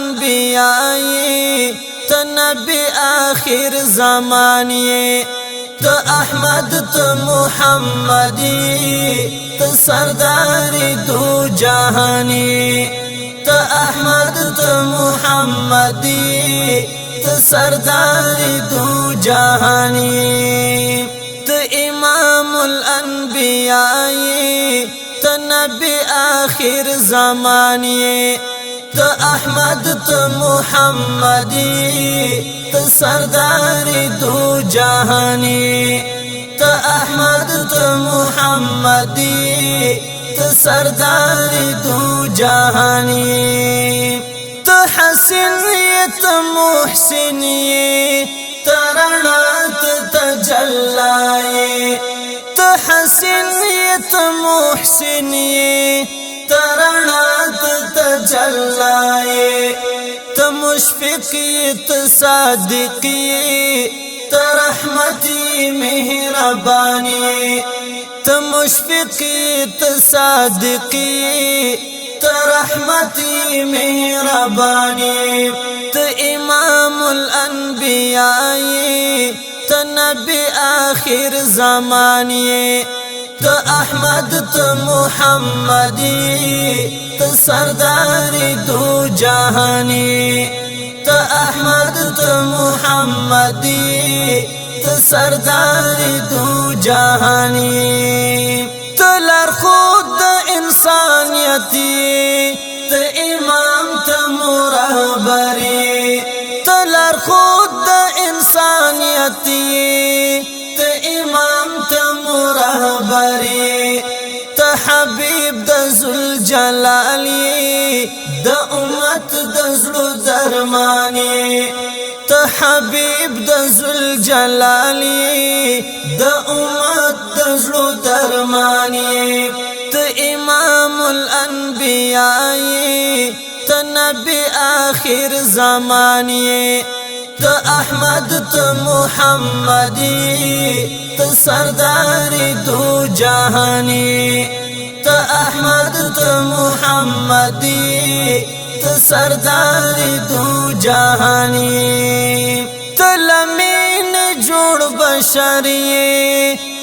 الانبیاء ته نبی آخر زمان ته احمد ته محمد ته سردار دو جهان ته احمد ته محمد ته سردار دو جهان ته امام الانبیاء ته نبی آخر زمان ته احمد ته محمد ته سردار دو جهان ته احمد ته محمد ته سردار دو جهان ته حسن ته محسن ته رڼا ته تجلی ته حسن ته محسن ته رڼا ته تجلی ته مشفق ته صادق ته رحمتي مهرباني ته مشفق ته صادق ته رحمتي مهرباني ته امام الانبیاء ته نبی آخر زمان ته احمد ته محمد ته سردار دو جهان ته احمد ته محمد ته سردار دو جهان ته لارښود د انسانیت ته امام ته مرهبري ته لارښود د انسانیت ته امام ته مرهبري ته حبیب د ذوالجلال د امت د زړه درمانی ته حبیب د ذوالجلال د امت د زړه درمانی ته امام الانبیاء ته نبی آخر زمان ته احمد ته محمد ته سردار دو جهان ته احمد ته محمد ته سردار دو جهان ته لمین جوړ بشر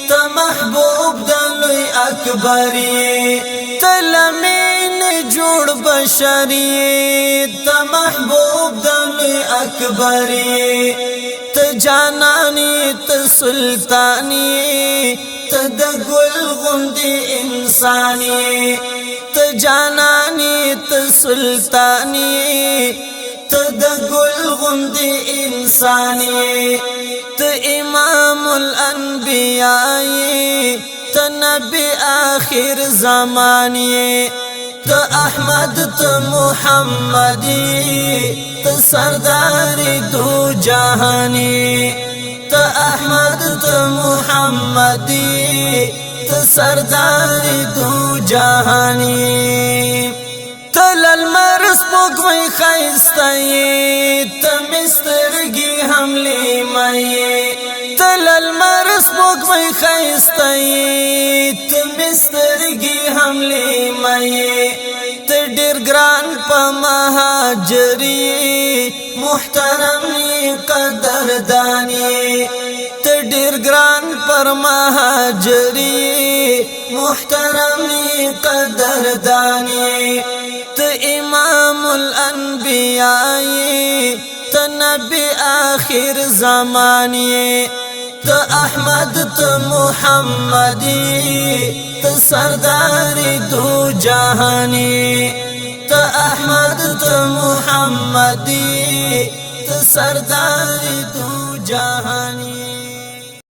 ته محبوب د لوی اکبر ته لمین جوړ بشر ته محبوب د لوی اکبر ته جانانی ته سلطانی ته د ګل غوندې انسانی ته جانانی ته سلطانی ته د ګل غوندې انسانی ته امام الانبیاء ته نبی آخر زمان ته احمد ته محمد ته سردار دو جهان ته احمد ته محمد ته سردار دو جهان ته للمر سپوږمۍ ښایسته ته مسترګي حملې مې ته للمر سپوږمۍ ښایسته ته مسترګي حملې مې ته ډېر ګران په مهاجري محترم قدردان ته ډېر ګران پر مهاجري محترم قدردان ته امام الانبیاء ته نبی آخر زمان ته احمد ته محمد ته سردار دو جهان ته احمد ته محمد ته سردار دو جهان